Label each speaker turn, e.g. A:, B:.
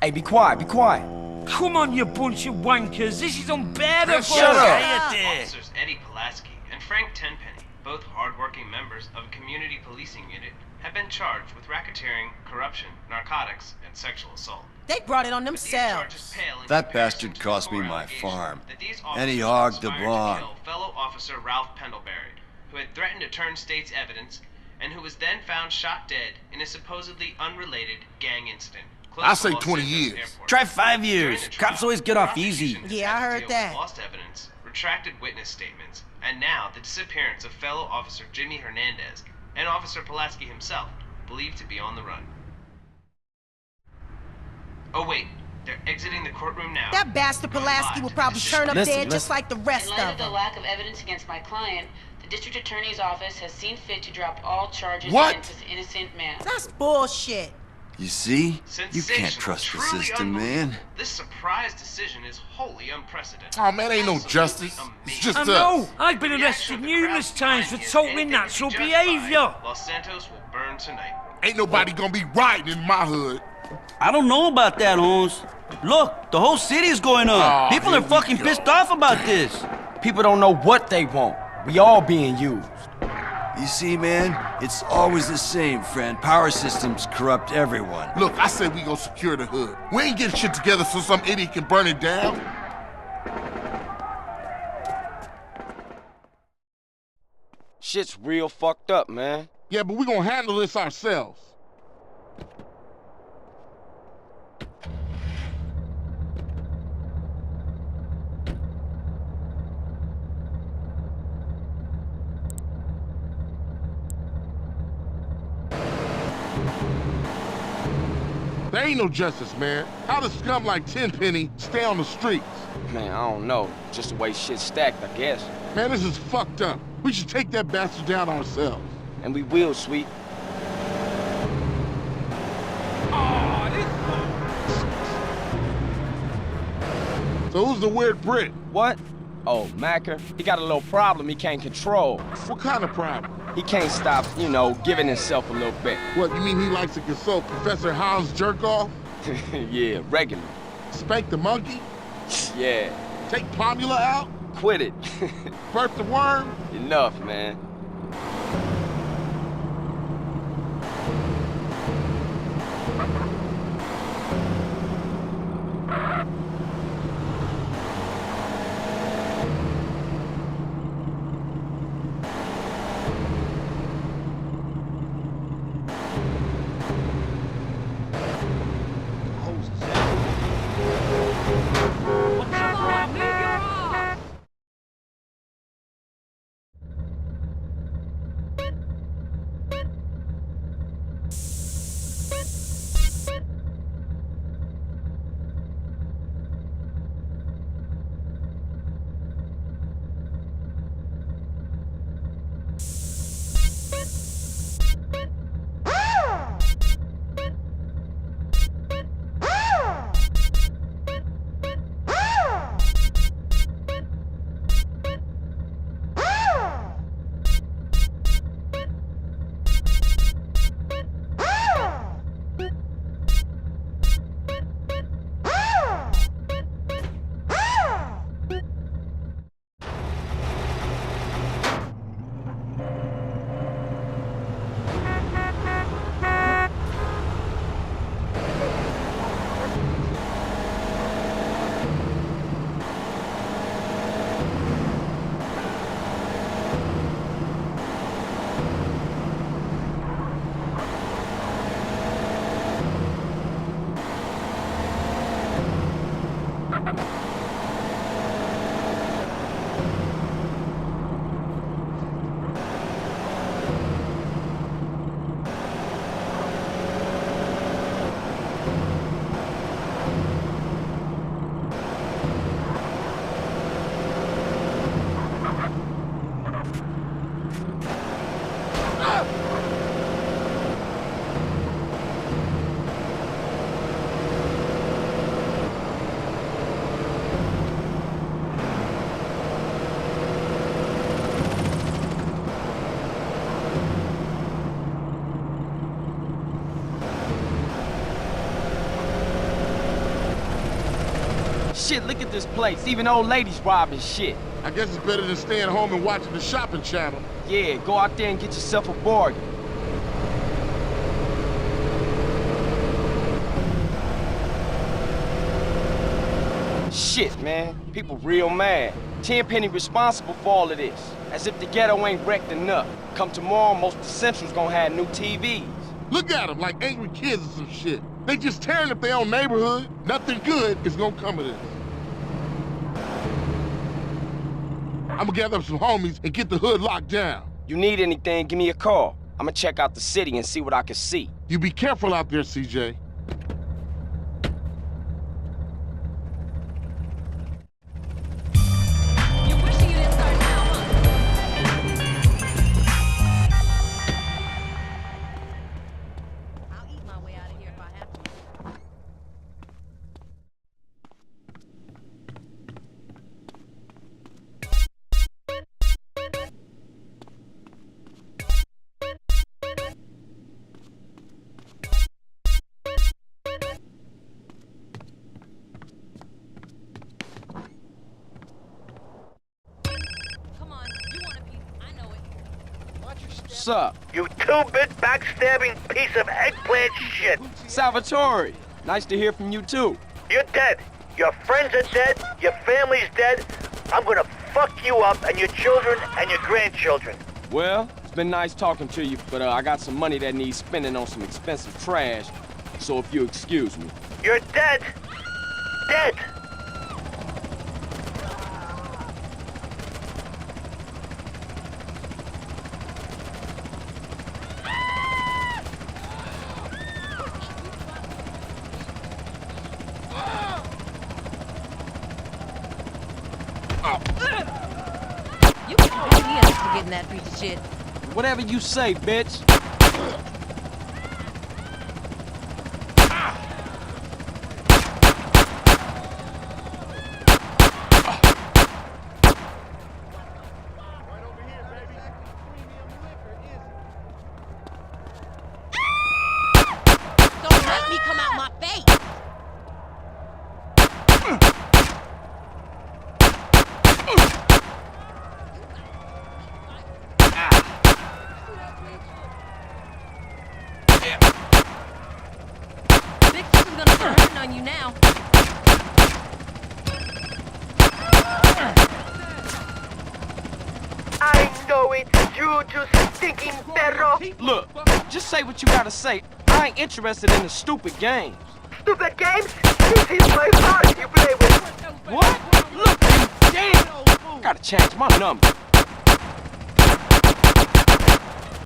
A: Hey, be quiet, be quiet.
B: Come on, you bunch of wankers. This is unbearable.
A: Shut up.
C: Officers Eddie Pulaski and Frank Tenpenny, both hard-working members of a community policing unit, have been charged with racketeering, corruption, narcotics, and sexual assault.
D: They brought it on themselves.
E: That bastard cost me my farm. And he hogged the barn.
C: Fellow officer Ralph Pendlebury, who had threatened to turn state's evidence, and who was then found shot dead in a supposedly unrelated gang incident.
F: I say 20 years.
A: Try 5 years. Cops always get off easy.
D: Yeah, I heard that.
C: Lost evidence, retracted witness statements, and now the disappearance of fellow officer Jimmy Hernandez and Officer Pulaski himself, believed to be on the run. Oh wait, they're exiting the courtroom now.
D: That bastard Pulaski will probably turn up dead just like the rest
G: of
D: of
G: them. In light of the
D: them.
G: lack of evidence against my client, the district attorney's office has seen fit to drop all charges
F: What?
G: against this innocent man.
D: That's bullshit.
E: You see? You can't
C: Sensational,
E: trust the
C: truly
E: system, man.
C: unbelievable. This surprise decision is wholly unprecedented.
F: Oh, man, ain't no
C: Absolutely
F: justice. It's just
B: I
F: us.
B: know. I've been
C: The
B: arrested
C: action of the
B: numerous
C: crowd
B: times for
C: behind is
B: totally
C: anything to be
B: natural
C: justified.
B: behavior.
C: Los Santos will burn tonight.
F: Ain't nobody gonna be rioting in my hood.
A: I don't know about that, Holmes. Look, the whole city is going on.
F: Oh,
A: People
F: here
A: are
F: we
A: fucking
F: go.
A: pissed off about this. People don't know what they want. We all being used.
E: You see, man? It's always the same, friend. Power systems corrupt everyone.
F: Look, I said we gonna secure the hood. We ain't getting shit together so some idiot can burn it down.
H: Shit's real fucked up, man.
F: Yeah, but we gonna handle this ourselves. There ain't no justice, man. How does scum like Tenpenny stay on the streets?
H: Man, I don't know. Just the way shit's stacked, I guess.
F: Man, this is fucked up. We should take that bastard down ourselves.
H: And we will, sweet.
F: So who's the weird Brit?
H: What? Oh, Macker. He got a little problem he can't control.
F: What kind of problem?
H: He can't stop, you know, giving himself a little bit.
F: What, you mean he likes to consult Professor Hans Jerkoff?
H: Yeah, regular.
F: Spank the monkey?
H: Yeah.
F: Take Pomula out?
H: Quit it.
F: Birth the worm?
H: Enough, man. Shit, look at this place. Even old ladies robbing shit.
F: I guess it's better than staying home and watching the shopping channel.
H: Yeah, go out there and get yourself a bargain. Shit, man. People real mad. Tenpenny responsible for all of this. As if the ghetto ain't wrecked enough. Come tomorrow, most of the Central's gonna have new TVs.
F: Look at them like angry kids or some shit. They just tearing up their own neighborhood. Nothing good is gonna come of this. I'm gonna gather up some homies and get the hood locked down.
H: You need anything, give me a call. I'm gonna check out the city and see what I can see.
F: You be careful out there, CJ.
H: What's up?
I: You two-bit backstabbing piece of eggplant shit!
H: Salvatore, nice to hear from you too.
I: You're dead. Your friends are dead. Your family's dead. I'm gonna fuck you up and your children and your grandchildren.
H: Well, it's been nice talking to you, but I got some money that needs spending on some expensive trash. So if you excuse me.
I: You're dead. Dead.
D: You can beat me up for getting that piece of shit.
H: Whatever you say, bitch.
D: Don't make me come out my face. Big Sis is gonna start hurting on you now.
I: I know it. You just stinking perro.
H: Look, just say what you gotta say. I ain't interested in the stupid games.
I: Stupid games? This is my heart you play with.
H: What? Look, you damn! Gotta change my number.